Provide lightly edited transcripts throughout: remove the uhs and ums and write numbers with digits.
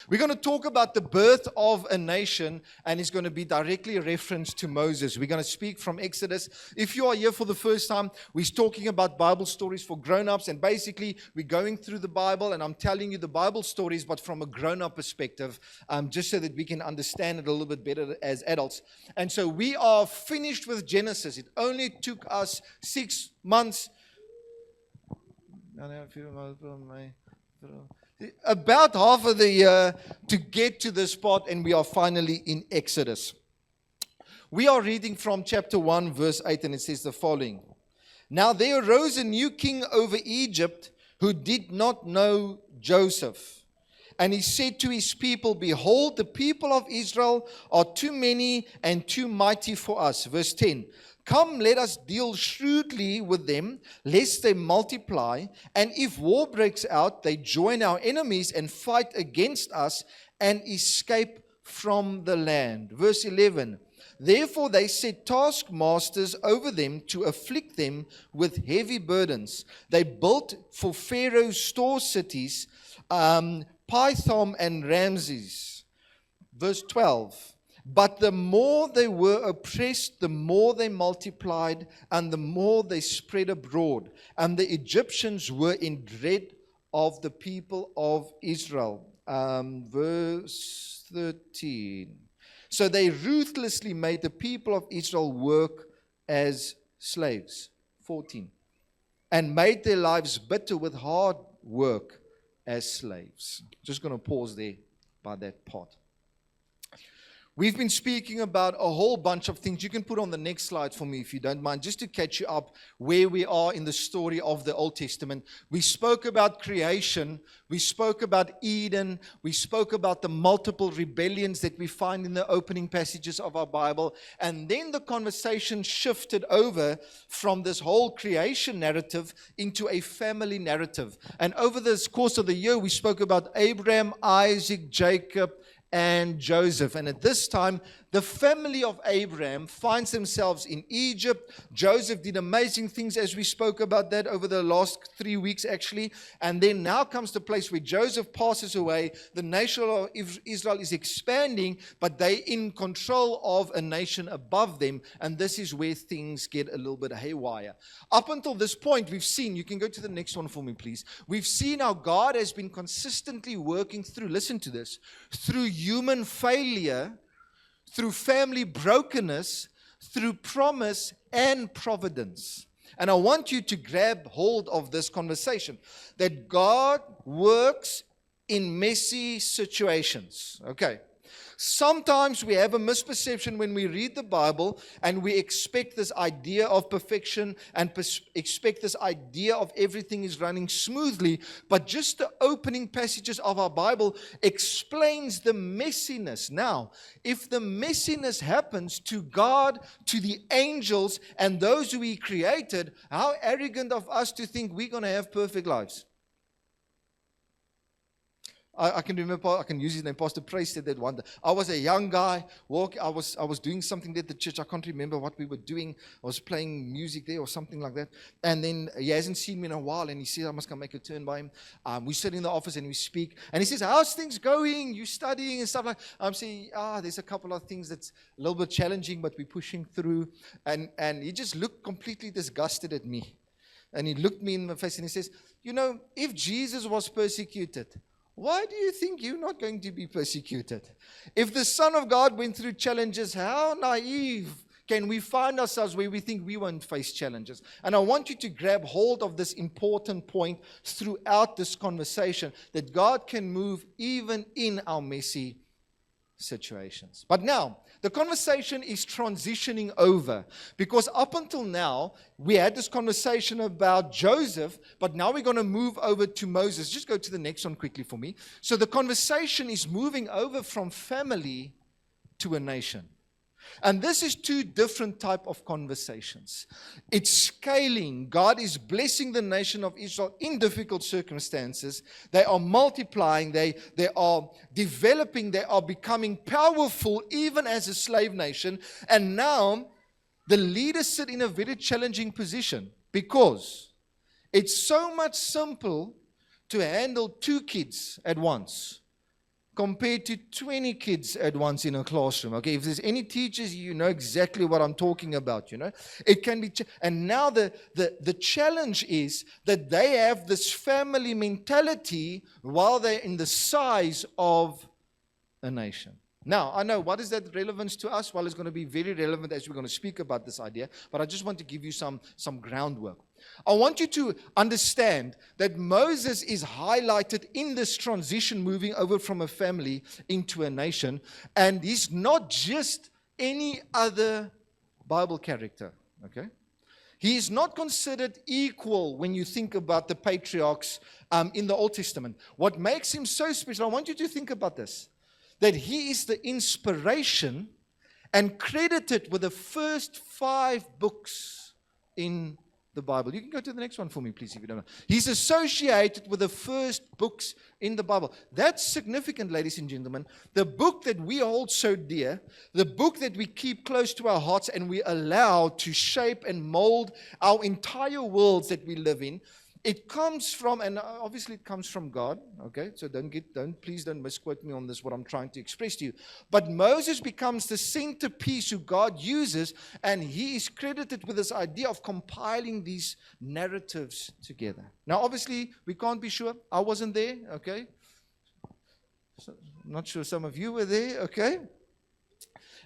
We're going to talk about the birth of a nation, and it's going to be directly a reference to Moses. We're going to speak from Exodus. If you are here for the first time, we're talking about Bible stories for grown-ups, and basically we're going through the Bible, and I'm telling you the Bible stories, but from a grown-up perspective, just so that we can understand it a little bit better as adults. And so we are finished with Genesis. It only took us 6 months. About half of the year to get to this spot, and we are finally in Exodus. We are reading from chapter 1, verse 8, and it says the following. Now there arose a new king over Egypt who did not know Joseph. And he said to his people, behold, the people of Israel are too many and too mighty for us. Verse 10. Come, let us deal shrewdly with them, lest they multiply. And if war breaks out, they join our enemies and fight against us and escape from the land. Verse 11. Therefore they set taskmasters over them to afflict them with heavy burdens. They built for Pharaoh's store cities, Pithom and Ramses. Verse 12. But the more they were oppressed, the more they multiplied, and the more they spread abroad. And the Egyptians were in dread of the people of Israel. Verse 13. So they ruthlessly made the people of Israel work as slaves. 14. And made their lives bitter with hard work as slaves. Just going to pause there by that part. We've been speaking about a whole bunch of things. You can put on the next slide for me if you don't mind, just to catch you up where we are in the story of the Old Testament. We spoke about creation. We spoke about Eden. We spoke about the multiple rebellions that we find in the opening passages of our Bible. And then the conversation shifted over from this whole creation narrative into a family narrative. And over the course of the year, we spoke about Abraham, Isaac, Jacob, and Joseph. And at this time, the family of Abraham finds themselves in Egypt. Joseph did amazing things, as we spoke about that over the last 3 weeks actually. And then now comes the place where Joseph passes away. The nation of Israel is expanding, but they're in control of a nation above them. And this is where things get a little bit haywire. Up until this point, we've seen, you can go to the next one for me, please. We've seen how God has been consistently working through, listen to this, through human failure, through family brokenness, through promise and providence. And I want you to grab hold of this conversation, that God works in messy situations. Okay. Sometimes we have a misperception when we read the Bible and we expect this idea of perfection and expect this idea of everything is running smoothly. But just the opening passages of our Bible explains the messiness. Now, if the messiness happens to God, to the angels, and those who He created, how arrogant of us to think we're going to have perfect lives. I can remember, I can use his name, Pastor Price said that one day. I was a young guy, I was doing something there at the church. I can't remember what we were doing. I was playing music there or something like that. And then he hasn't seen me in a while, and he says, I must come make a turn by him. We sit in the office and we speak. And he says, how's things going? You studying and stuff like that? I'm saying, there's a couple of things that's a little bit challenging, but we're pushing through. And he just looked completely disgusted at me. And he looked me in the face and he says, if Jesus was persecuted, why do you think you're not going to be persecuted? If the Son of God went through challenges, how naive can we find ourselves where we think we won't face challenges? And I want you to grab hold of this important point throughout this conversation, that God can move even in our messy situations. But now, the conversation is transitioning over, because up until now, we had this conversation about Joseph, but now we're going to move over to Moses. Just go to the next one quickly for me. So the conversation is moving over from family to a nation. And this is two different type of conversations. It's scaling. God is blessing the nation of Israel in difficult circumstances. They are multiplying. They are developing. They are becoming powerful even as a slave nation. And now the leaders sit in a very challenging position, because it's so much simple to handle two kids at once compared to 20 kids at once in a classroom. Okay, if there's any teachers, you know exactly what I'm talking about, It can be, and now the challenge is that they have this family mentality while they're in the size of a nation. Now, I know, what is that relevance to us? Well, it's going to be very relevant as we're going to speak about this idea, but I just want to give you some groundwork. I want you to understand that Moses is highlighted in this transition moving over from a family into a nation, and he's not just any other Bible character, okay? He is not considered equal when you think about the patriarchs in the Old Testament. What makes him so special, I want you to think about this, that he is the inspiration and credited with the first 5 books in the Bible. You can go to the next one for me, please, if you don't know. He's associated with the first books in the Bible. That's significant, ladies and gentlemen. The book that we hold so dear, the book that we keep close to our hearts and we allow to shape and mold our entire worlds that we live in, it comes from, and obviously it comes from God, okay? So please don't misquote me on this, what I'm trying to express to you. But Moses becomes the centerpiece who God uses, and he is credited with this idea of compiling these narratives together. Now, obviously, we can't be sure. I wasn't there, okay? So, I'm not sure some of you were there, okay?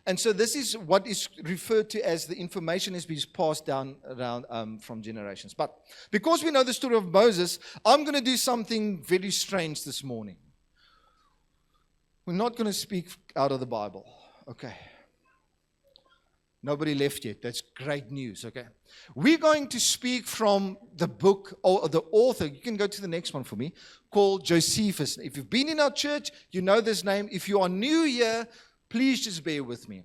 And so this is what is referred to as the information is being passed down around from generations. But because we know the story of Moses, I'm going to do something very strange this morning. We're not going to speak out of the Bible. Okay. Nobody left yet. That's great news, okay? We're going to speak from the book, or the author, you can go to the next one for me, called Josephus. If you've been in our church, you know this name. If you are new here, please just bear with me.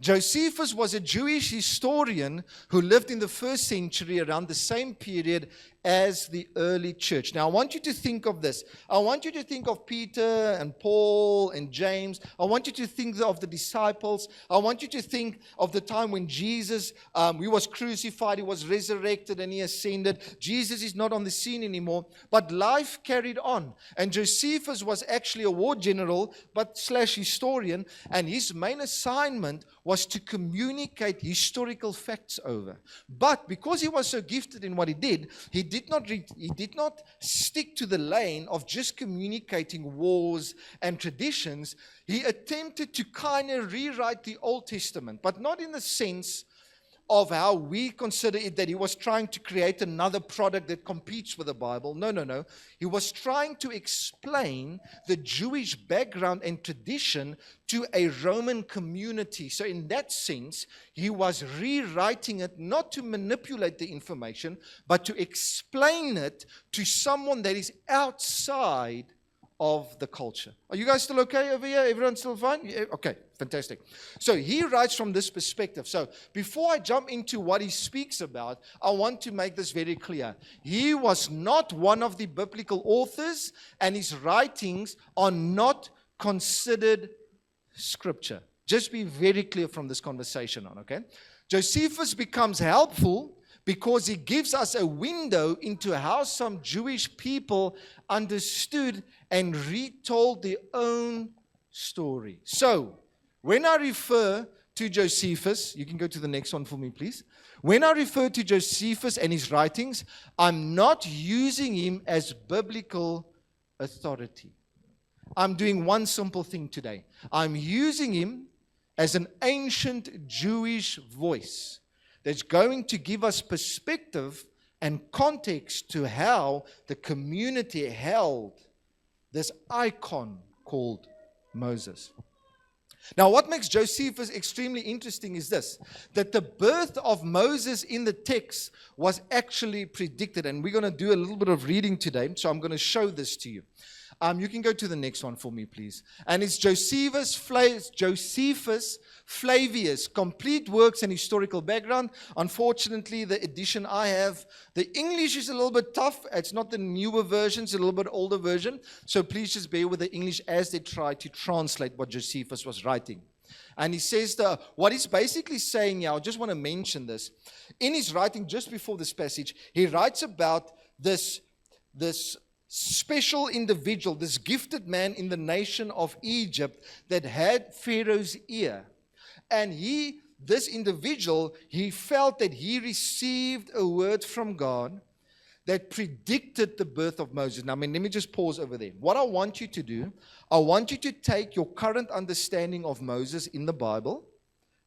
Josephus was a Jewish historian who lived in the 1st century around the same period as the early church. Now, I want you to think of this. I want you to think of Peter and Paul and James. I want you to think of the disciples. I want you to think of the time when Jesus, he was crucified, he was resurrected, and he ascended. Jesus is not on the scene anymore, but life carried on. And Josephus was actually a war general, but / historian, and his main assignment was to communicate historical facts over. But because he was so gifted in what he did not stick to the lane of just communicating wars and traditions. He attempted to kind of rewrite the Old Testament, but not in the sense of how we consider it, that he was trying to create another product that competes with the Bible. No. He was trying to explain the Jewish background and tradition to a Roman community. So in that sense, he was rewriting it not to manipulate the information, but to explain it to someone that is outside of the culture. Are you guys still okay over here? Everyone still fine? Yeah, okay, fantastic. So he writes from this perspective. So before I jump into what he speaks about, I want to make this very clear. He was not one of the biblical authors, and his writings are not considered scripture. Just be very clear from this conversation on, okay? Josephus becomes helpful because he gives us a window into how some Jewish people understood and retold their own story. So, when I refer to Josephus, you can go to the next one for me, please. When I refer to Josephus and his writings, I'm not using him as biblical authority. I'm doing one simple thing today. I'm using him as an ancient Jewish voice that's going to give us perspective and context to how the community held this icon called Moses. Now, what makes Josephus extremely interesting is this, that the birth of Moses in the text was actually predicted. And we're going to do a little bit of reading today, so I'm going to show this to you. You can go to the next one for me, please. And it's Josephus Flavius, Complete Works and Historical Background. Unfortunately, the edition I have, the English is a little bit tough. It's not the newer version, it's a little bit older version. So please just bear with the English as they try to translate what Josephus was writing. And he says what he's basically saying here, I just want to mention this. In his writing, just before this passage, he writes about this special individual, this gifted man in the nation of Egypt that had Pharaoh's ear. And this individual, he felt that he received a word from God that predicted the birth of Moses. Now, let me just pause over there. What I want you to do, I want you to take your current understanding of Moses in the Bible,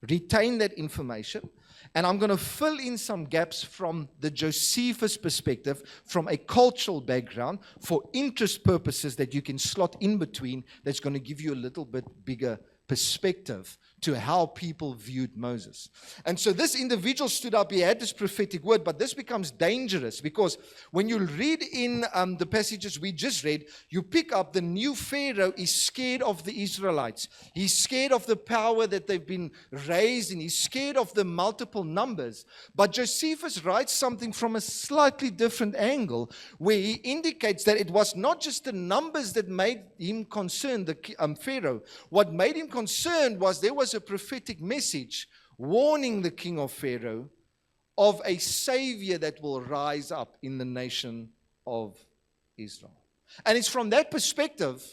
retain that information, and I'm going to fill in some gaps from the Josephus perspective, from a cultural background, for interest purposes that you can slot in between, that's going to give you a little bit bigger perspective to how people viewed Moses. And so this individual stood up, he had this prophetic word, but this becomes dangerous because when you read in the passages we just read, you pick up the new Pharaoh is scared of the Israelites. He's scared of the power that they've been raised in. He's scared of the multiple numbers. But Josephus writes something from a slightly different angle where he indicates that it was not just the numbers that made him concerned, the Pharaoh. What made him concerned was there was a prophetic message warning the king of Pharaoh of a savior that will rise up in the nation of Israel. And it's from that perspective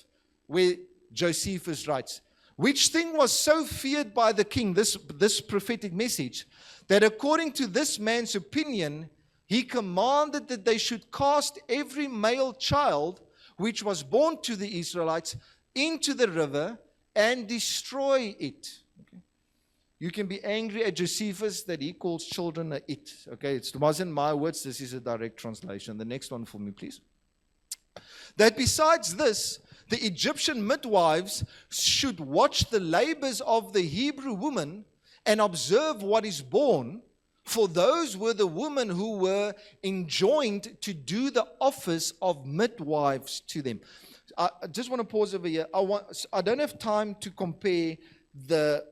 where Josephus writes, which thing was so feared by the king, this prophetic message, that according to this man's opinion, he commanded that they should cast every male child which was born to the Israelites into the river and destroy it. Okay. You can be angry at Josephus that he calls children a it. Okay, it wasn't my words, this is a direct translation. The next one for me, please. That besides this, the Egyptian midwives should watch the labors of the Hebrew woman and observe what is born, for those were the women who were enjoined to do the office of midwives to them. I just want to pause over here. I don't have time to compare the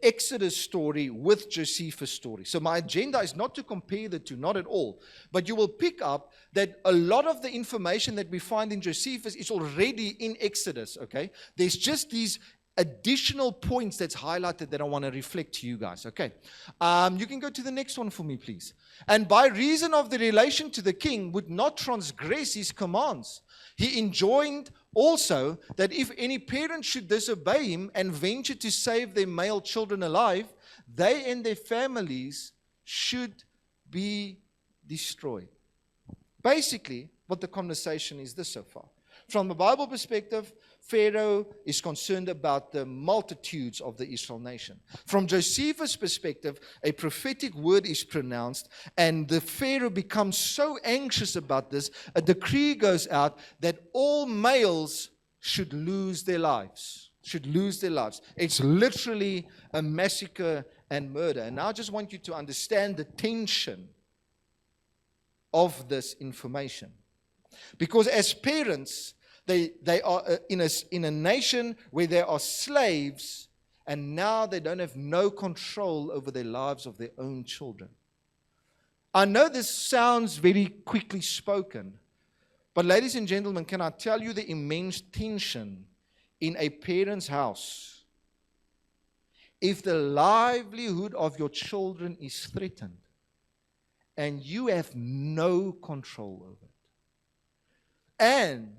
Exodus story with Josephus' story. So my agenda is not to compare the two, not at all. But you will pick up that a lot of the information that we find in Josephus is already in Exodus, okay? There's just these additional points that's highlighted that I want to reflect to you guys, okay? You can go to the next one for me, please. And by reason of the relation to the king would not transgress his commands. He enjoined also that if any parent should disobey him and venture to save their male children alive, they and their families should be destroyed. Basically, what the conversation is this so far. From the Bible perspective, Pharaoh is concerned about the multitudes of the Israel nation. From Josephus' perspective, a prophetic word is pronounced, and the Pharaoh becomes so anxious about this, a decree goes out that all males should lose their lives. It's literally a massacre and murder. And I just want you to understand the tension of this information. Because as parents, they are in a nation where there are slaves, and now they don't have no control over their lives of their own children. I know this sounds very quickly spoken, but ladies and gentlemen, can I tell you the immense tension in a parent's house if the livelihood of your children is threatened and you have no control over it? And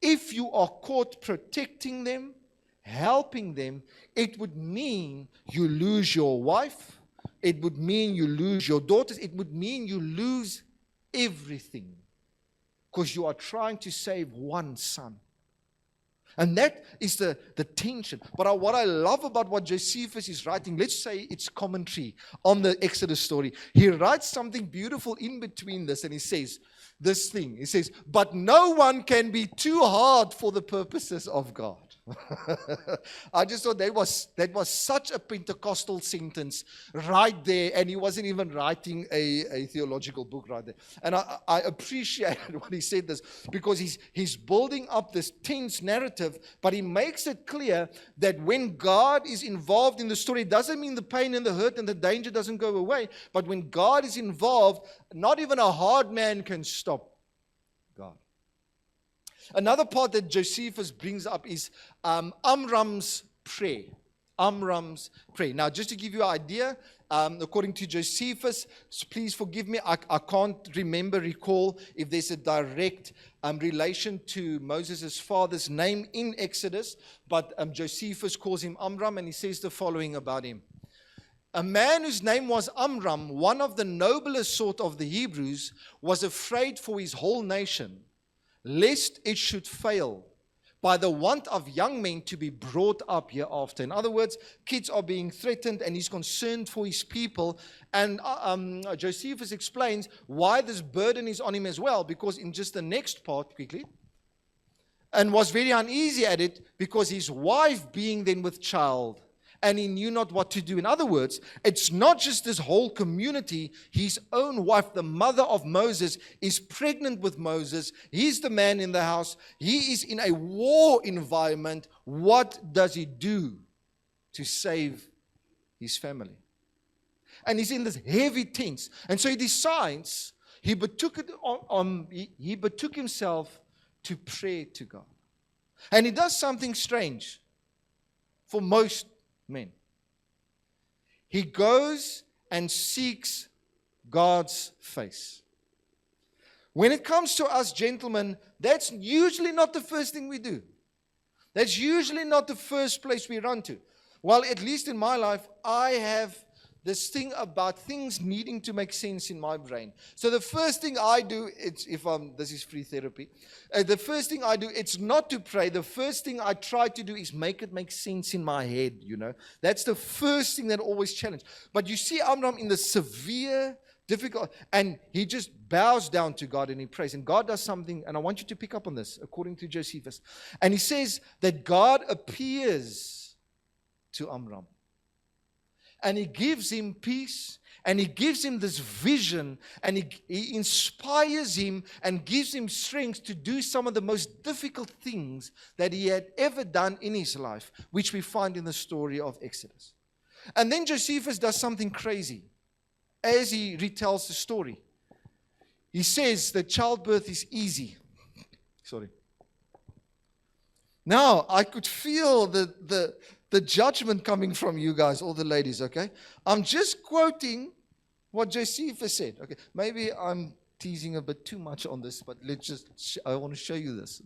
if you are caught protecting them, helping them, it would mean you lose your wife. It would mean you lose your daughters. It would mean you lose everything because you are trying to save one son. And that is the tension. But what I love about what Josephus is writing, let's say it's commentary on the Exodus story. He writes something beautiful in between this, and he says this thing. He says, but no one can be too hard for the purposes of God. I just thought that was such a Pentecostal sentence right there, and he wasn't even writing a theological book right there. And I appreciated when he said this, because he's building up this tense narrative, but he makes it clear that when God is involved in the story, it doesn't mean the pain and the hurt and the danger doesn't go away, but when God is involved, not even a hard man can stop God. Another part that Josephus brings up is Amram's prayer. Amram's prayer. Now, just to give you an idea, according to Josephus, please forgive me, I can't recall if there's a direct relation to Moses' father's name in Exodus, but Josephus calls him Amram, and he says the following about him. A man whose name was Amram, one of the noblest sort of the Hebrews, was afraid for his whole nation, lest it should fail by the want of young men to be brought up hereafter. In other words, kids are being threatened, and he's concerned for his people. And Josephus explains why this burden is on him as well, because in just the next part, quickly, and was very uneasy at it, because his wife being then with child, and he knew not what to do. In other words, it's not just this whole community. His own wife, the mother of Moses, is pregnant with Moses. He's the man in the house. He is in a war environment. What does he do to save his family? And he's in this heavy tense. And so he decides, he betook himself to pray to God. And he does something strange for most men. He goes and seeks God's face. When it comes to us gentlemen, that's usually not the first thing we do. That's usually not the first place we run to. Well, at least in my life, I have this thing about things needing to make sense in my brain. So the first thing I do, this is free therapy. The first thing I do, it's not to pray. The first thing I try to do is make it make sense in my head, That's the first thing that always challenges. But you see Amram in the severe, difficult, and he just bows down to God and he prays. And God does something, and I want you to pick up on this, according to Josephus. And he says that God appears to Amram. And he gives him peace, and he gives him this vision, and he inspires him and gives him strength to do some of the most difficult things that he had ever done in his life, which we find in the story of Exodus. And then Josephus does something crazy as he retells the story. He says that childbirth is easy. Sorry. Now, I could feel the judgment coming from you guys, all the ladies, okay? I'm just quoting what Josephus said, okay? Maybe I'm teasing a bit too much on this, but I want to show you this.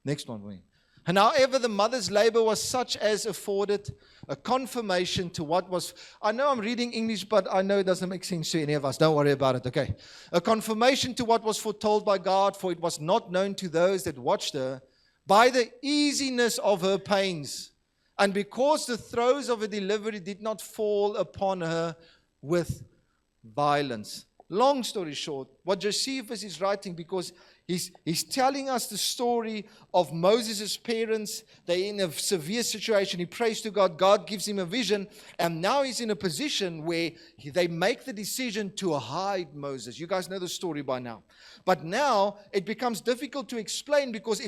Next one, Wayne. And however, the mother's labor was such as afforded a confirmation to what was, I know I'm reading English, but I know it doesn't make sense to any of us. Don't worry about it, okay? A confirmation to what was foretold by God, for it was not known to those that watched her by the easiness of her pains, and because the throes of her delivery did not fall upon her with violence. Long story short, what Josephus is writing, because he's telling us the story of Moses' parents. They're in a severe situation. He prays to God. God gives him a vision. And now he's in a position where they make the decision to hide Moses. You guys know the story by now. But now it becomes difficult to explain, because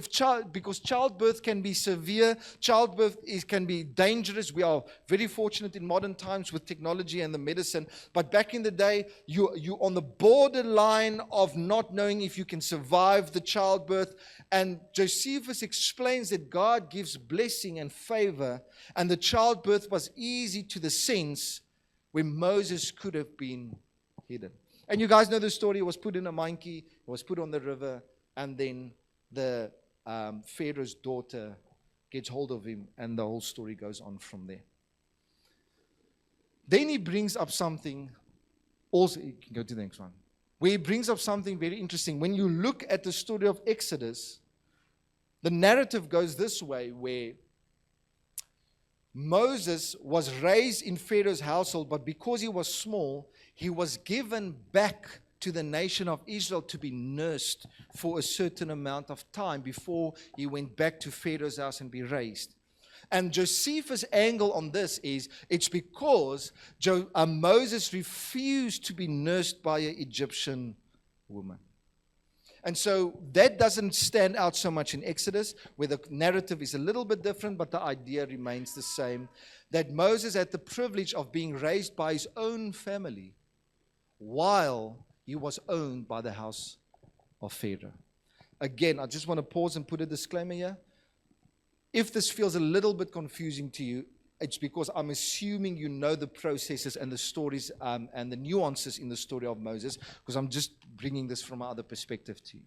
childbirth can be severe. Childbirth can be dangerous. We are very fortunate in modern times with technology and the medicine. But back in the day, you're on the borderline of not knowing if you can survive the childbirth. And Josephus explains that God gives blessing and favor, and the childbirth was easy to the sense where Moses could have been hidden. And you guys know the story. It was put in a monkey, it was put on the river, and then the Pharaoh's daughter gets hold of him, and the whole story goes on from there. Then he brings up something, also, you can go to the next one, where he brings up something very interesting. When you look at the story of Exodus, the narrative goes this way, where Moses was raised in Pharaoh's household, but because he was small, he was given back to the nation of Israel to be nursed for a certain amount of time before he went back to Pharaoh's house and be raised. And Josephus' angle on this is, it's because Moses refused to be nursed by an Egyptian woman. And so that doesn't stand out so much in Exodus, where the narrative is a little bit different, but the idea remains the same, that Moses had the privilege of being raised by his own family while he was owned by the house of Pharaoh. Again, I just want to pause and put a disclaimer here. If this feels a little bit confusing to you, it's because I'm assuming you know the processes and the stories and the nuances in the story of Moses, because I'm just bringing this from another perspective to you.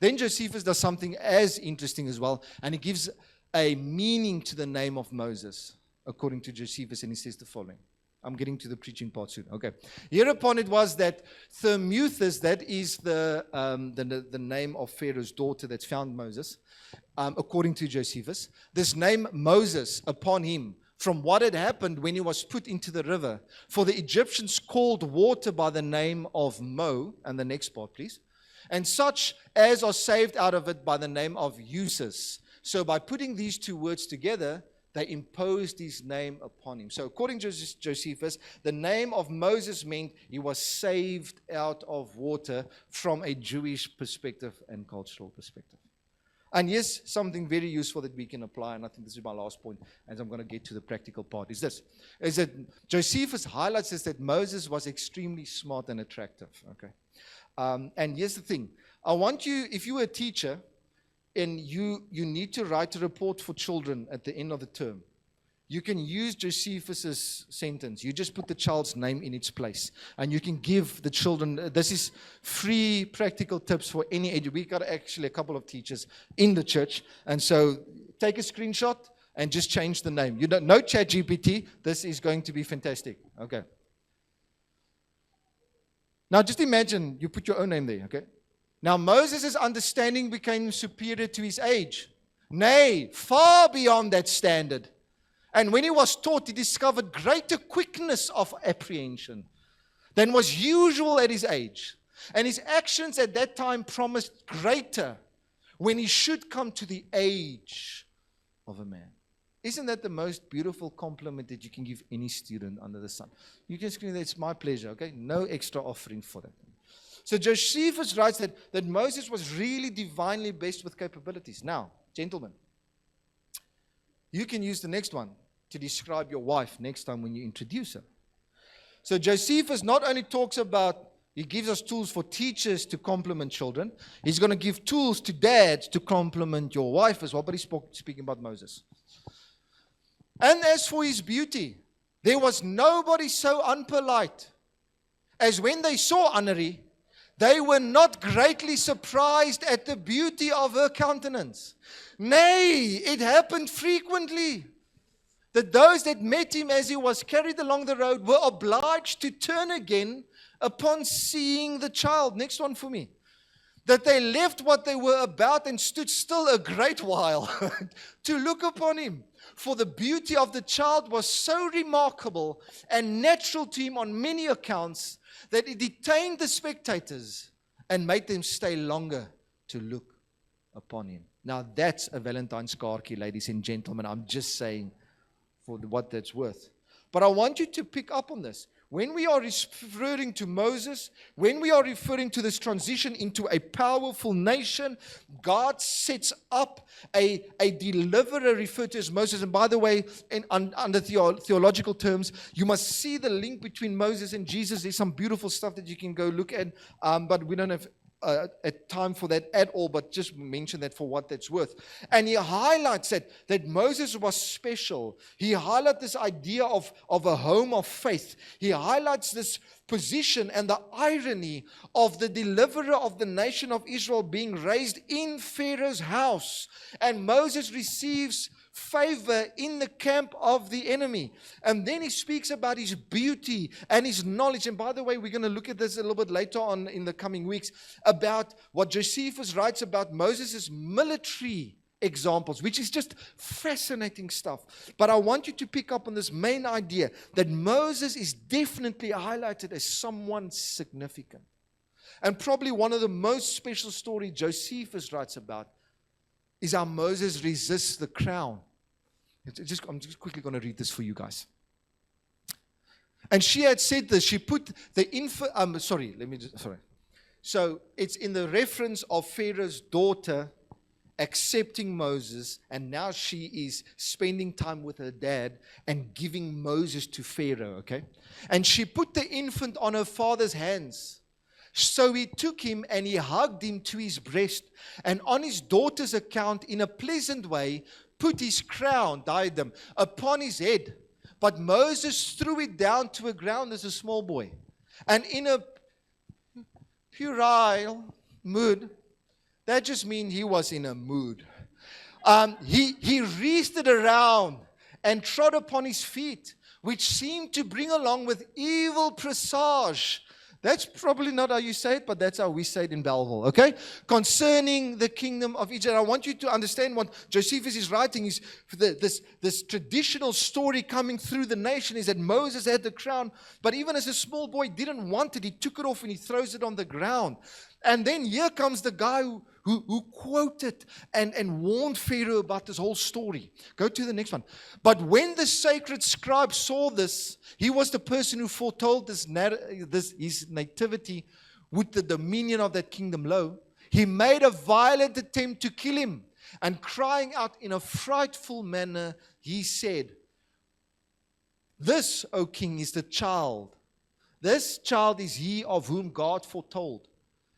Then Josephus does something as interesting as well, and he gives a meaning to the name of Moses, according to Josephus, and he says the following. I'm getting to the preaching part soon. Okay. Hereupon it was that Thermuthis, that is the name of Pharaoh's daughter that found Moses, according to Josephus, this name Moses upon him, from what had happened when he was put into the river. For the Egyptians called water by the name of Mo, and the next part, please, and such as are saved out of it by the name of Usus. So by putting these two words together, they imposed his name upon him. So according to Josephus, the name of Moses meant he was saved out of water from a Jewish perspective and cultural perspective. And yes, something very useful that we can apply, and I think this is my last point, as I'm going to get to the practical part, is that Josephus highlights this, that Moses was extremely smart and attractive. Okay, and here's the thing. I want you, if you were a teacher, and you need to write a report for children at the end of the term, you can use Josephus's sentence. You just put the child's name in its place, and you can give the children, this is free practical tips for any age. We got actually a couple of teachers in the church, and so take a screenshot and just change the name. You don't know ChatGPT. This is going to be fantastic. Okay. Now just imagine you put your own name there, okay? Now, Moses' understanding became superior to his age. Nay, far beyond that standard. And when he was taught, he discovered greater quickness of apprehension than was usual at his age. And his actions at that time promised greater when he should come to the age of a man. Isn't that the most beautiful compliment that you can give any student under the sun? You can scream, it's my pleasure, okay? No extra offering for that. So Josephus writes that Moses was really divinely blessed with capabilities. Now, gentlemen, you can use the next one to describe your wife next time when you introduce her. So Josephus not only talks about, he gives us tools for teachers to compliment children, he's going to give tools to dads to compliment your wife as well, but he's speaking about Moses. And as for his beauty, there was nobody so unpolite as when they saw Anari, they were not greatly surprised at the beauty of her countenance. Nay, it happened frequently that those that met him as he was carried along the road were obliged to turn again upon seeing the child. Next one for me. That they left what they were about and stood still a great while to look upon him. For the beauty of the child was so remarkable and natural to him on many accounts that it detained the spectators and made them stay longer to look upon him. Now that's a Valentine's kaartjie, ladies and gentlemen. I'm just saying for what that's worth. But I want you to pick up on this. When we are referring to Moses, when we are referring to this transition into a powerful nation, God sets up a deliverer referred to as Moses. And by the way, under theological terms, you must see the link between Moses and Jesus. There's some beautiful stuff that you can go look at, but we don't have a time for that at all, but just mention that for what that's worth. And he highlights that Moses was special. He highlights this idea of a home of faith. He highlights this position and the irony of the deliverer of the nation of Israel being raised in Pharaoh's house. And Moses receives favor in the camp of the enemy. And then he speaks about his beauty and his knowledge. And by the way, we're going to look at this a little bit later on in the coming weeks about what Josephus writes about Moses' military examples, which is just fascinating stuff. But I want you to pick up on this main idea that Moses is definitely highlighted as someone significant. And probably one of the most special stories Josephus writes about is how Moses resists the crown. I'm just quickly going to read this for you guys. And she had said this. She put the So it's in the reference of Pharaoh's daughter accepting Moses, and now she is spending time with her dad and giving Moses to Pharaoh, okay? And she put the infant on her father's hands. So he took him and he hugged him to his breast, and on his daughter's account, in a pleasant way, put his crown, diadem, upon his head. But Moses threw it down to the ground as a small boy. And in a puerile mood, that just means he was in a mood. He wreathed it around and trod upon his feet, which seemed to bring along with evil presage. That's probably not how you say it, but that's how we say it in Belleville, okay? Concerning the kingdom of Egypt. I want you to understand what Josephus is writing is this traditional story coming through the nation is that Moses had the crown, but even as a small boy didn't want it. He took it off and he throws it on the ground. And then here comes the guy who quoted and warned Pharaoh about this whole story. Go to the next one. But when the sacred scribe saw this, he was the person who foretold his nativity with the dominion of that kingdom low. He made a violent attempt to kill him, and crying out in a frightful manner, he said, "This, O king, is the child. This child is he of whom God foretold.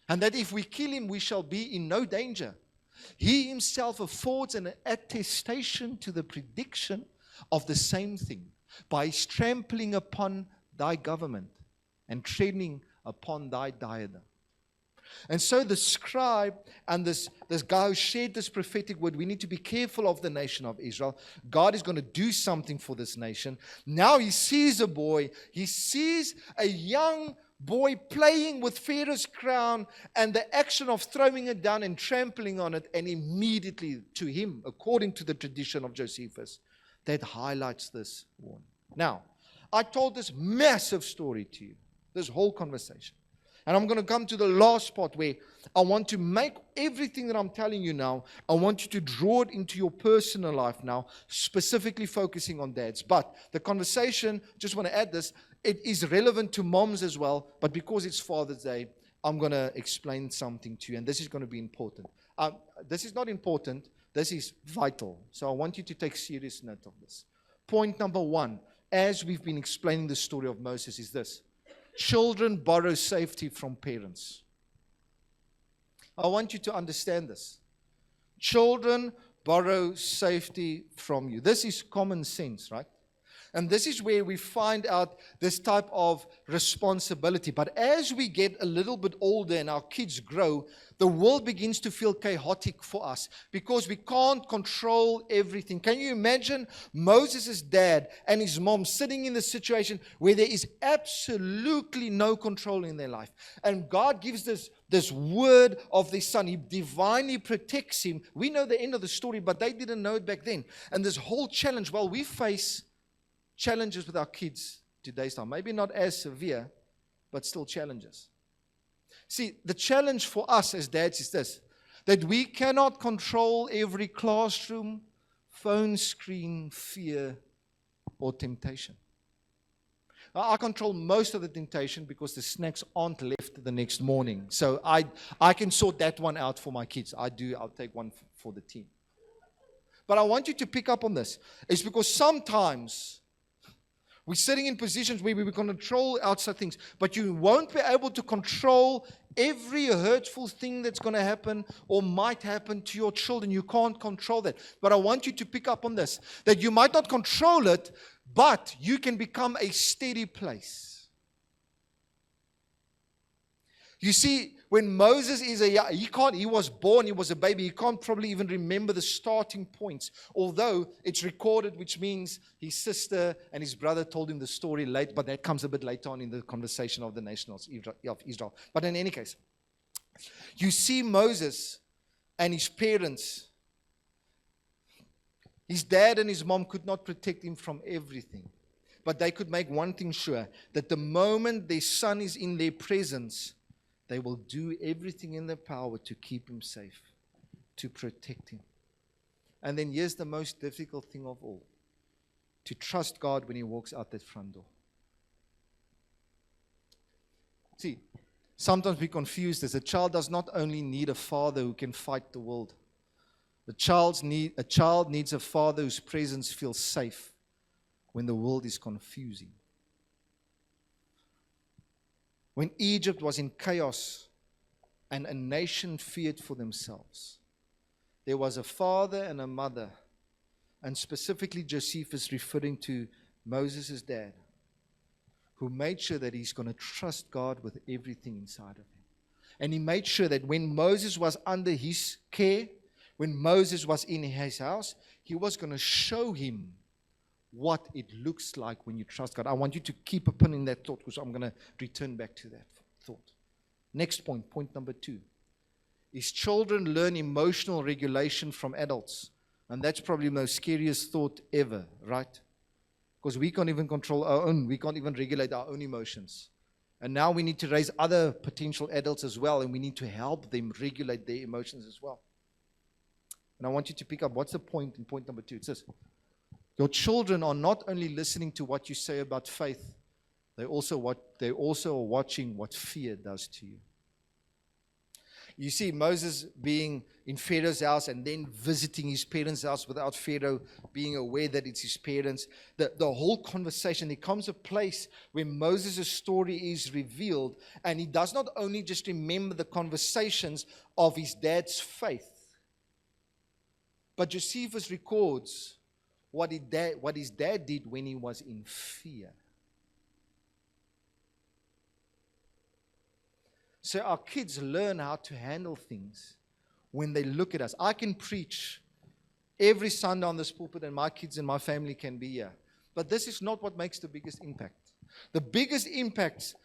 And that if we kill him, we shall be in no danger. He himself affords an attestation to the prediction of the same thing by his trampling upon thy government and treading upon thy diadem." And so the scribe and this guy who shared this prophetic word, we need to be careful of the nation of Israel. God is going to do something for this nation. Now he sees a boy. He sees a young boy playing with Pharaoh's crown and the action of throwing it down and trampling on it, and immediately to him, according to the tradition of Josephus, that highlights this one. Now, I told this massive story to you, this whole conversation. And I'm going to come to the last part where I want to make everything that I'm telling you now, I want you to draw it into your personal life now, specifically focusing on dads. But the conversation, just want to add this, it is relevant to moms as well, but because it's Father's Day, I'm going to explain something to you, and this is going to be important. This is not important, this is vital. So I want you to take serious note of this. Point number one, as we've been explaining the story of Moses, is this. Children borrow safety from parents. I want you to understand this. Children borrow safety from you. This is common sense, right? And this is where we find out this type of responsibility. But as we get a little bit older and our kids grow, the world begins to feel chaotic for us because we can't control everything. Can you imagine Moses' dad and his mom sitting in the situation where there is absolutely no control in their life? And God gives this word of the son. He divinely protects him. We know the end of the story, but they didn't know it back then. And this whole challenge, well, we face challenges with our kids today's time. Maybe not as severe, but still challenges. See, the challenge for us as dads is this, that we cannot control every classroom, phone screen, fear, or temptation. I control most of the temptation because the snacks aren't left the next morning. So I can sort that one out for my kids. I'll take one for the team. But I want you to pick up on this. It's because sometimes we're sitting in positions where we control outside things, but you won't be able to control every hurtful thing that's going to happen or might happen to your children. You can't control that. But I want you to pick up on this, that you might not control it, but you can become a steady place. You see, when Moses he was born, he was a baby, he can't probably even remember the starting points, although it's recorded, which means his sister and his brother told him the story late, but that comes a bit later on in the conversation of the nation of Israel. But in any case, you see Moses and his parents, his dad and his mom could not protect him from everything, but they could make one thing sure, that the moment their son is in their presence, they will do everything in their power to keep him safe, to protect him. And then here's the most difficult thing of all, to trust God when he walks out that front door. See, sometimes we confuse this. A child does not only need a father who can fight the world. A child needs a father whose presence feels safe when the world is confusing. When Egypt was in chaos and a nation feared for themselves, there was a father and a mother, and specifically Josephus referring to Moses' dad, who made sure that he's going to trust God with everything inside of him. And he made sure that when Moses was under his care, when Moses was in his house, he was going to show him what it looks like when you trust God. I want you to keep a pin in that thought because I'm going to return back to that thought. Next point, point number 2, is children learn emotional regulation from adults. And that's probably the most scariest thought ever, right? Because we can't even control our own, we can't even regulate our own emotions. And now we need to raise other potential adults as well, and we need to help them regulate their emotions as well. And I want you to pick up, what's the point in point number 2? It says, your children are not only listening to what you say about faith, they also are watching what fear does to you. You see Moses being in Pharaoh's house and then visiting his parents' house without Pharaoh being aware that it's his parents. The whole conversation, there comes a place where Moses' story is revealed, and he does not only just remember the conversations of his dad's faith, but Josephus records what his dad did when he was in fear. So our kids learn how to handle things when they look at us. I can preach every Sunday on this pulpit, and my kids and my family can be here. But this is not what makes the biggest impact. The biggest impact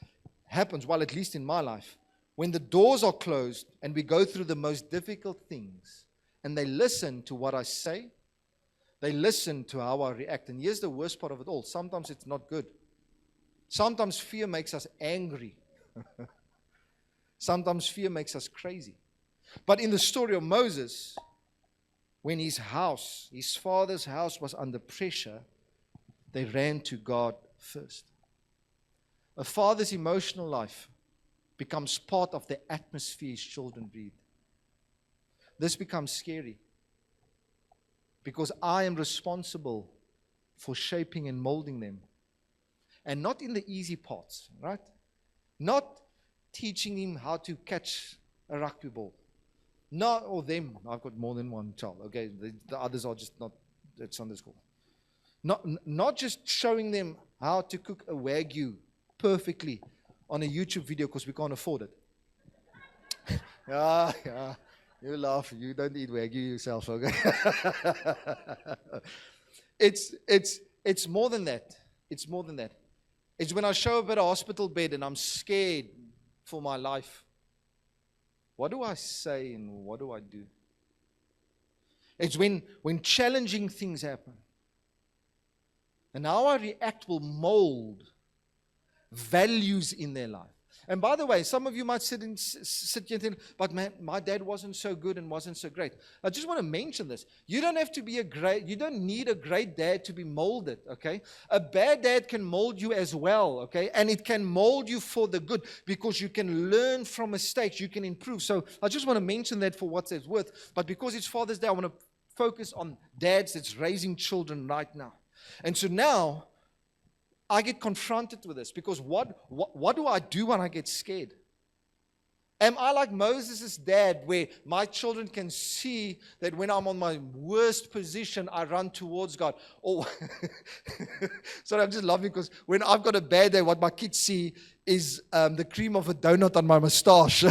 happens, well, at least in my life, when the doors are closed and we go through the most difficult things, and they listen to what I say, they listen to how I react. And here's the worst part of it all. Sometimes it's not good. Sometimes fear makes us angry. Sometimes fear makes us crazy. But in the story of Moses, when his father's house was under pressure, they ran to God first. A father's emotional life becomes part of the atmosphere his children breathe. This becomes scary because I am responsible for shaping and molding them. And not in the easy parts, right? Not teaching him how to catch a rugby ball. Not, or them, I've got more than one child, okay? The others are just not at Sunday school. Not just showing them how to cook a Wagyu perfectly on a YouTube video because we can't afford it. Yeah, you laugh, you don't eat Wagyu yourself, okay? It's more than that. It's more than that. It's when I show up at a hospital bed and I'm scared for my life. What do I say and what do I do? It's when challenging things happen. And how I react will mold values in their life. And by the way, some of you might sit here and think, but man, my dad wasn't so good and wasn't so great. I just want to mention this. You don't need a great dad to be molded, okay? A bad dad can mold you as well, okay? And it can mold you for the good because you can learn from mistakes, you can improve. So I just want to mention that for what it's worth. But because it's Father's Day, I want to focus on dads that's raising children right now. And so now, I get confronted with this because what do I do when I get scared? Am I like Moses' dad where my children can see that when I'm on my worst position, I run towards God? Or sorry, I'm just laughing because when I've got a bad day, what my kids see is the cream of a donut on my mustache.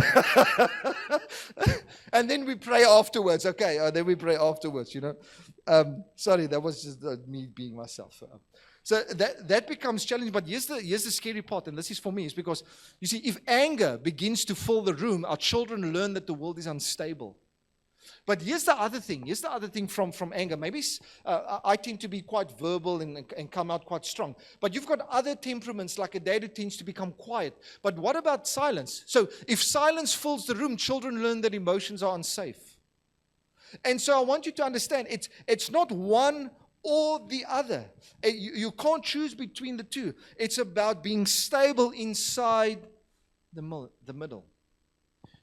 And then we pray afterwards. Okay, then we pray afterwards, you know. Sorry, that was just me being myself. So that becomes challenging. But here's the scary part, and this is for me, is because, you see, if anger begins to fill the room, our children learn that the world is unstable. But here's the other thing from anger. Maybe I tend to be quite verbal and come out quite strong. But you've got other temperaments, like a dad who tends to become quiet. But what about silence? So if silence fills the room, children learn that emotions are unsafe. And so I want you to understand, it's not one or the other. You can't choose between the two. It's about being stable inside the middle.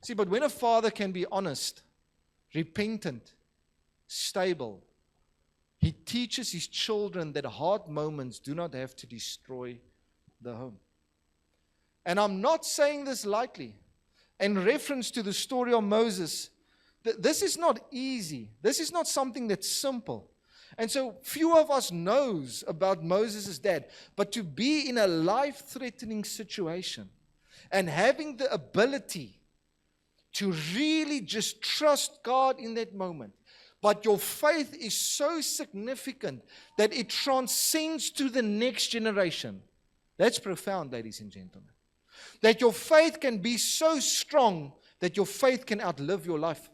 See, but when a father can be honest, repentant, stable, he teaches his children that hard moments do not have to destroy the home. And I'm not saying this lightly. In reference to the story of Moses, this is not easy. This is not something that's simple. And so few of us knows about Moses' dad. But to be in a life-threatening situation and having the ability to really just trust God in that moment. But your faith is so significant that it transcends to the next generation. That's profound, ladies and gentlemen. That your faith can be so strong that your faith can outlive your life.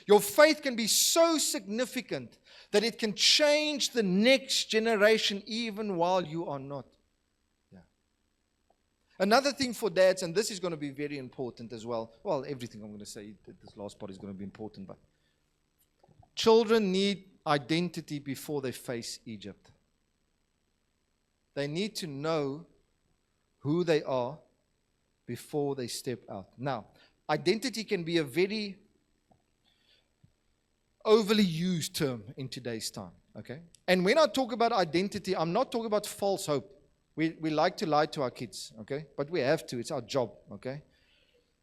Your faith can be so significant that it can change the next generation even while you are not. Yeah. Another thing for dads, and this is going to be very important as well. Well, everything I'm going to say, this last part is going to be important, but children need identity before they face Egypt. They need to know who they are before they step out. Now, identity can be a very overly used term in today's time, okay? And when I talk about identity, I'm not talking about false hope. We like to lie to our kids, okay? But we have to. It's our job, okay?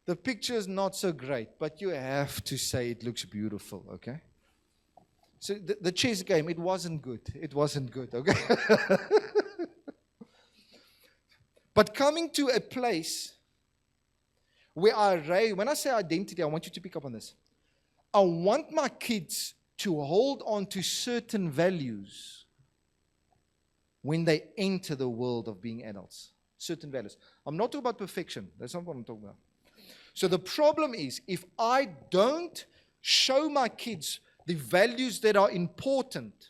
The picture is not so great, but you have to say it looks beautiful, okay? So the chess game, it wasn't good. It wasn't good, okay? But coming to a place where when I say identity, I want you to pick up on this. I want my kids to hold on to certain values when they enter the world of being adults. Certain values. I'm not talking about perfection. That's not what I'm talking about. So the problem is, if I don't show my kids the values that are important,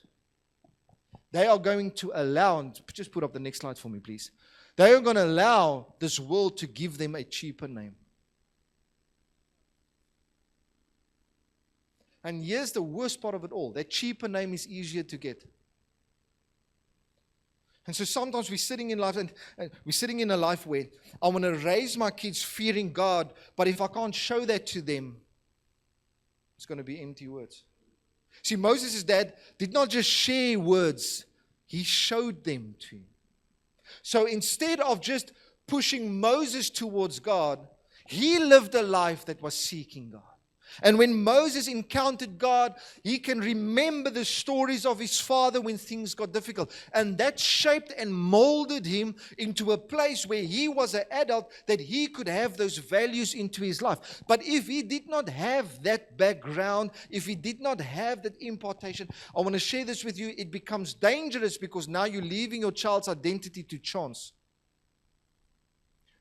they are going to allow, and just put up the next slide for me, please. They are going to allow this world to give them a cheaper name. And here's the worst part of it all. That cheaper name is easier to get. And so sometimes we're sitting in life, and we're sitting in a life where I want to raise my kids fearing God, but if I can't show that to them, it's going to be empty words. See, Moses' dad did not just share words, he showed them to him. So instead of just pushing Moses towards God, he lived a life that was seeking God. And when Moses encountered God, he can remember the stories of his father when things got difficult. And that shaped and molded him into a place where he was an adult, that he could have those values into his life. But if he did not have that background, if he did not have that impartation, I want to share this with you, it becomes dangerous because now you're leaving your child's identity to chance.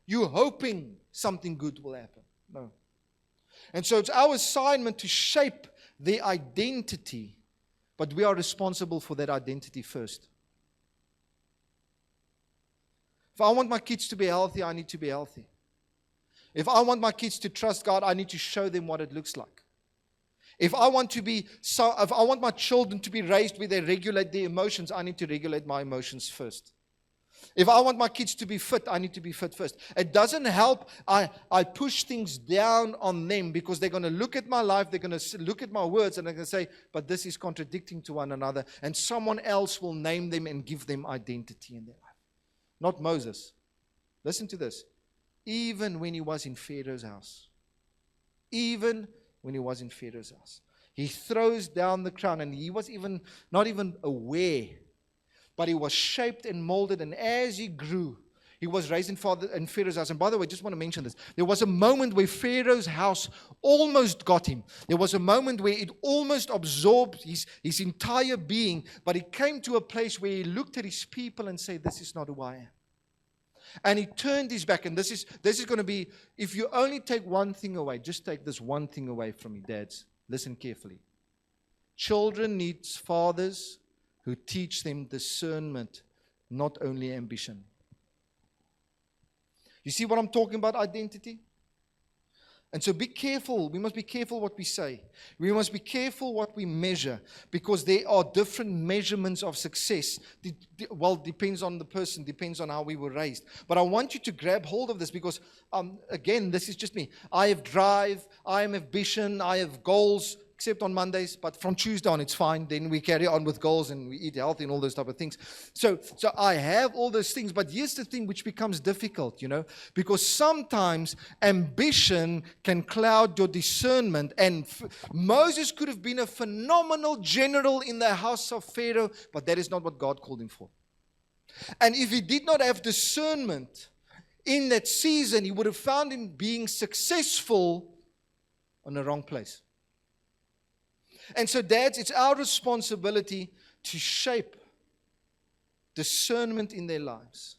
You're hoping something good will happen. No. And so it's our assignment to shape their identity, but we are responsible for that identity first. If I want my kids to be healthy, I need to be healthy. If I want my kids to trust God, I need to show them what it looks like. If I want my children to be raised where they regulate their emotions, I need to regulate my emotions first. If I want my kids to be fit, I need to be fit first. It doesn't help I push things down on them, because they're going to look at my life, they're going to look at my words, and they're going to say, but this is contradicting to one another. And someone else will name them and give them identity in their life. Not Moses. Listen to this. Even when he was in Pharaoh's house. Even when he was in Pharaoh's house. He throws down the crown, and he was not even aware. But he was shaped and molded, and as he grew, he was raised in Pharaoh's house. And by the way, I just want to mention this. There was a moment where Pharaoh's house almost got him. There was a moment where it almost absorbed his entire being. But he came to a place where he looked at his people and said, this is not who I am. And he turned his back. And this is going to be, if you only take one thing away, just take this one thing away from me, dads. Listen carefully. Children need fathers who teach them discernment, not only ambition. You see what I'm talking about, identity? And so be careful. We must be careful what we say. We must be careful what we measure, because there are different measurements of success. Well, depends on the person, depends on how we were raised. But I want you to grab hold of this, because, again, this is just me. I have drive, I have ambition, I have goals. except on Mondays, but from Tuesday on it's fine. Then we carry on with goals and we eat healthy and all those type of things. So I have all those things, but here's the thing which becomes difficult, because sometimes ambition can cloud your discernment. And Moses could have been a phenomenal general in the house of Pharaoh, but that is not what God called him for. And if he did not have discernment in that season, he would have found him being successful on the wrong place. And so, dads, it's our responsibility to shape discernment in their lives.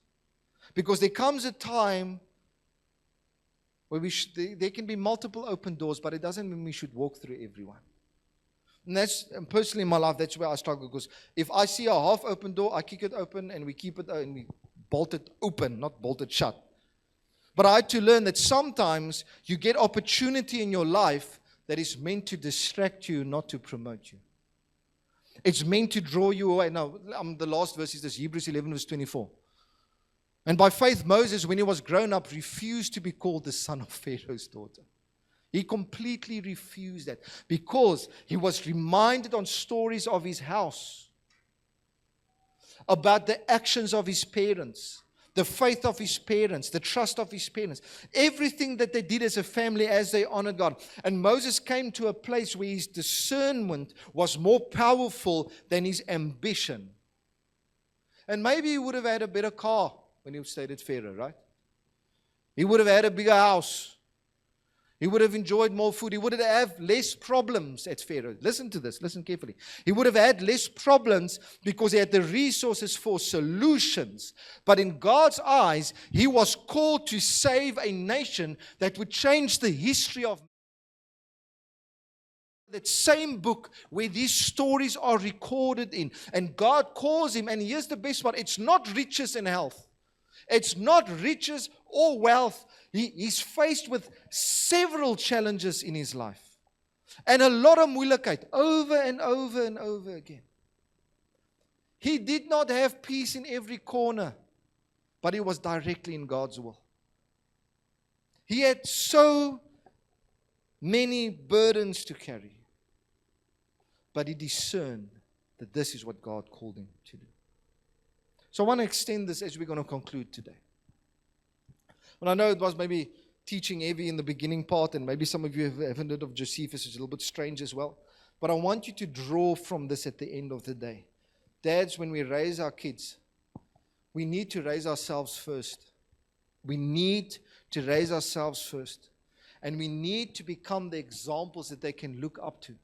Because there comes a time where there can be multiple open doors, but it doesn't mean we should walk through everyone. And personally in my life, that's where I struggle. Because if I see a half open door, I kick it open and we keep it and we bolt it open, not bolt it shut. But I had to learn that sometimes you get opportunity in your life that is meant to distract you, not to promote you. It's meant to draw you away. Now, the last verse is this, Hebrews 11 verse 24. And by faith, Moses, when he was grown up, refused to be called the son of Pharaoh's daughter. He completely refused that because he was reminded on stories of his house, about the actions of his parents, the faith of his parents, the trust of his parents, everything that they did as a family as they honored God. And Moses came to a place where his discernment was more powerful than his ambition. And maybe he would have had a better car when he stayed at Pharaoh, right? He would have had a bigger house. He would have enjoyed more food. He would have less problems at Pharaoh. Listen to this. Listen carefully. He would have had less problems because he had the resources for solutions. But in God's eyes, he was called to save a nation that would change the history of that same book where these stories are recorded in. And God calls him, and here's the best part, it's not riches and health. It's not riches or wealth. He's faced with several challenges in his life. And a lot of moeilikheid, over and over and over again. He did not have peace in every corner, but he was directly in God's will. He had so many burdens to carry, but he discerned that this is what God called him to do. So I want to extend this as we're going to conclude today. And I know it was maybe teaching heavy in the beginning part, and maybe some of you haven't heard of Josephus, it's a little bit strange as well. But I want you to draw from this at the end of the day. Dads, when we raise our kids, we need to raise ourselves first. We need to raise ourselves first. And we need to become the examples that they can look up to.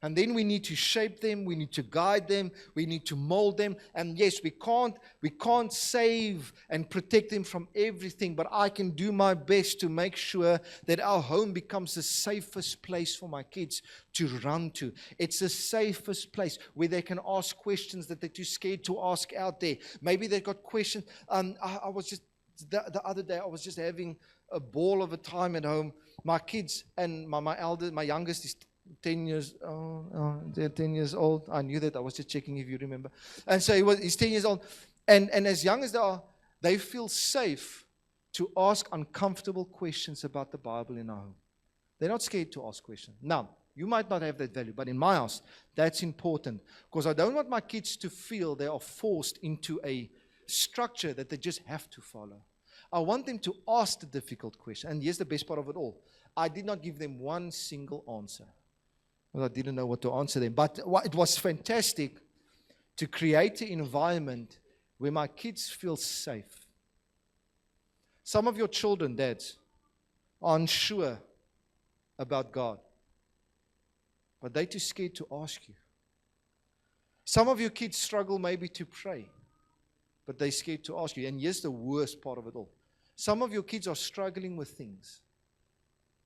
And then we need to shape them, we need to guide them, we need to mold them. And yes, we can't save and protect them from everything, but I can do my best to make sure that our home becomes the safest place for my kids to run to. It's the safest place where they can ask questions that they're too scared to ask out there. Maybe they've got questions. I was just, the other day, I was just having a ball of a time at home. My kids and my youngest is 10 years old. They're 10 years old. I knew that. I was just checking if you remember. And so he's 10 years old. And as young as they are, they feel safe to ask uncomfortable questions about the Bible in our home. They're not scared to ask questions. Now, you might not have that value, but in my house, that's important. Because I don't want my kids to feel they are forced into a structure that they just have to follow. I want them to ask the difficult question. And here's the best part of it all. I did not give them one single answer. Well, I didn't know what to answer them. But it was fantastic to create an environment where my kids feel safe. Some of your children, dads, are unsure about God. But they're too scared to ask you. Some of your kids struggle maybe to pray. But they're scared to ask you. And here's the worst part of it all. Some of your kids are struggling with things.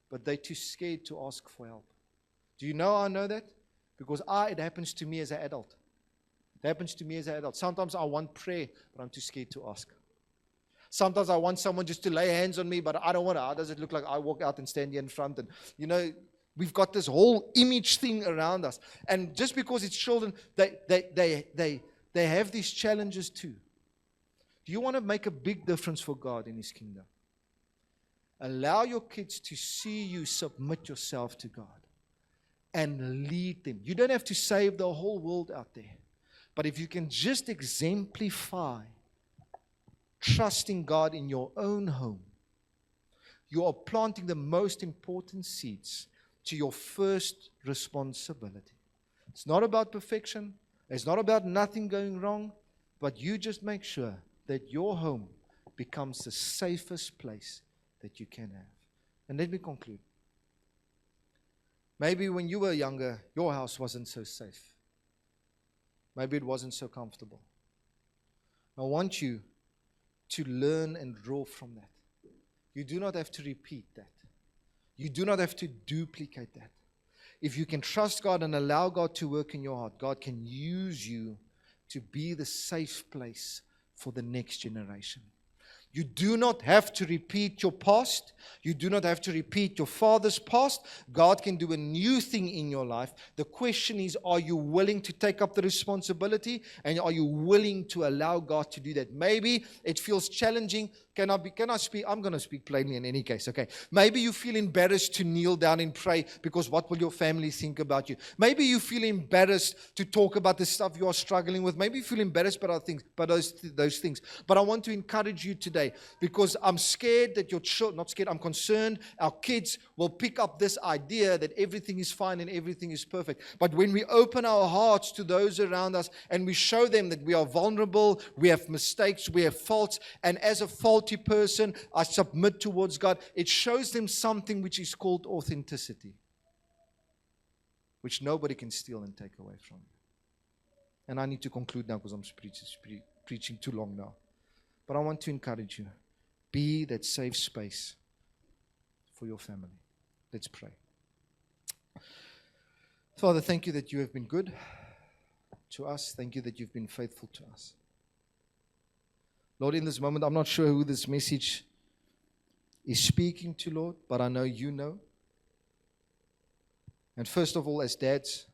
But they're too scared to ask for help. Do you know I know that? Because it happens to me as an adult. It happens to me as an adult. Sometimes I want prayer, but I'm too scared to ask. Sometimes I want someone just to lay hands on me, but I don't want to. How does it look like I walk out and stand here in front? And, we've got this whole image thing around us. And just because it's children, they have these challenges too. Do you want to make a big difference for God in His kingdom? Allow your kids to see you submit yourself to God. and lead them. You don't have to save the whole world out there. But if you can just exemplify trusting God in your own home, you are planting the most important seeds to your first responsibility. It's not about perfection. It's not about nothing going wrong. But you just make sure that your home becomes the safest place that you can have. And let me conclude. Maybe when you were younger, your house wasn't so safe. Maybe it wasn't so comfortable. I want you to learn and draw from that. You do not have to repeat that. You do not have to duplicate that. If you can trust God and allow God to work in your heart, God can use you to be the safe place for the next generation. You do not have to repeat your past. You do not have to repeat your father's past. God can do a new thing in your life. The question is, are you willing to take up the responsibility? And are you willing to allow God to do that? Maybe it feels challenging. Can I speak? I'm going to speak plainly in any case, okay? Maybe you feel embarrassed to kneel down and pray because what will your family think about you? Maybe you feel embarrassed to talk about the stuff you are struggling with. Maybe you feel embarrassed about those things. But I want to encourage you today, because I'm scared that your children, not scared, I'm concerned our kids will pick up this idea that everything is fine and everything is perfect. But when we open our hearts to those around us and we show them that we are vulnerable, we have mistakes, we have faults, and as a faulty person, I submit towards God, it shows them something which is called authenticity, which nobody can steal and take away from you. And I need to conclude now because I'm preaching too long now. But I want to encourage you. Be that safe space for your family. Let's pray. Father, thank you that you have been good to us. Thank you that you've been faithful to us. Lord, in this moment, I'm not sure who this message is speaking to, Lord, but I know you know. And first of all, as dads,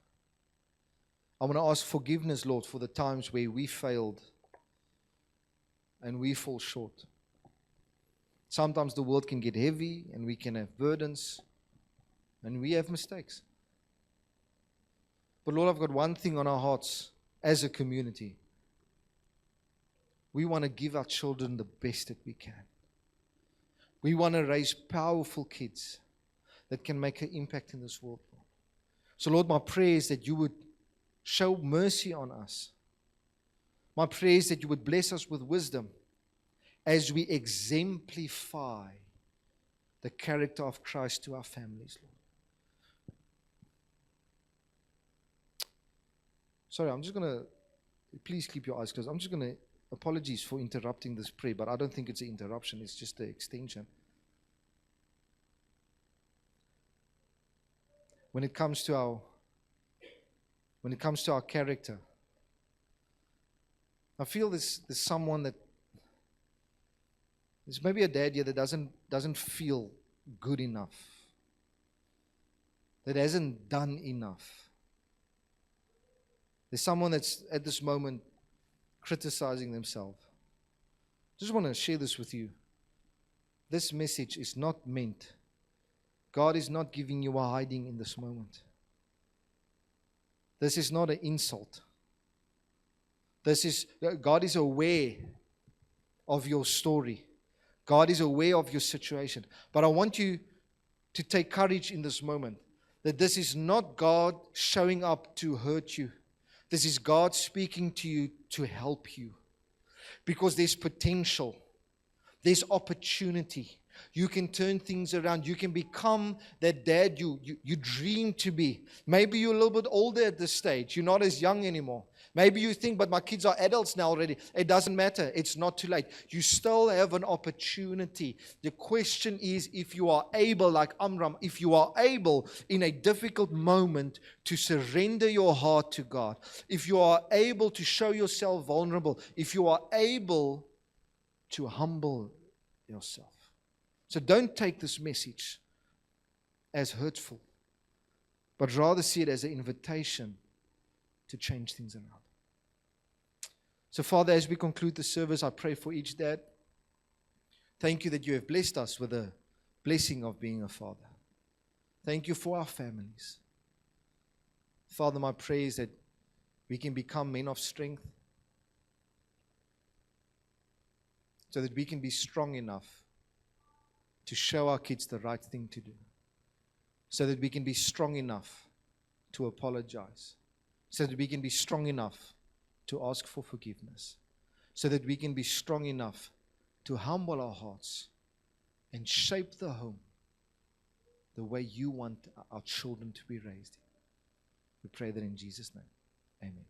I want to ask forgiveness, Lord, for the times where we failed and we fall short. Sometimes the world can get heavy and we can have burdens and we have mistakes. But Lord, I've got one thing on our hearts as a community. We want to give our children the best that we can. We want to raise powerful kids that can make an impact in this world. So Lord, my prayer is that you would show mercy on us. My prayer is that you would bless us with wisdom as we exemplify the character of Christ to our families, Lord. Sorry, I'm just going to, please keep your eyes closed. I'm just going to, apologies for interrupting this prayer, but I don't think it's an interruption, it's just an extension. When it comes to our character, I feel there's someone that, there's maybe a dad here that doesn't feel good enough, that hasn't done enough. There's someone that's at this moment criticizing themselves. I just want to share this with you. This message is not meant, God is not giving you a hiding in this moment. This is not an insult. God is aware of your story. God is aware of your situation. But I want you to take courage in this moment that this is not God showing up to hurt you. This is God speaking to you to help you. Because there's potential. There's opportunity. You can turn things around. You can become that dad you dream to be. Maybe you're a little bit older at this stage. You're not as young anymore. Maybe you think, but my kids are adults now already. It doesn't matter. It's not too late. You still have an opportunity. The question is, if you are able, like Amram, if you are able in a difficult moment to surrender your heart to God, if you are able to show yourself vulnerable, if you are able to humble yourself. So don't take this message as hurtful, but rather see it as an invitation to change things around. So Father, as we conclude the service, I pray for each dad. Thank you that you have blessed us with the blessing of being a father. Thank you for our families. Father, my prayer is that we can become men of strength, so that we can be strong enough to show our kids the right thing to do, so that we can be strong enough to apologize, so that we can be strong enough to ask for forgiveness, so that we can be strong enough to humble our hearts and shape the home the way you want our children to be raised. We pray that in Jesus' name. Amen.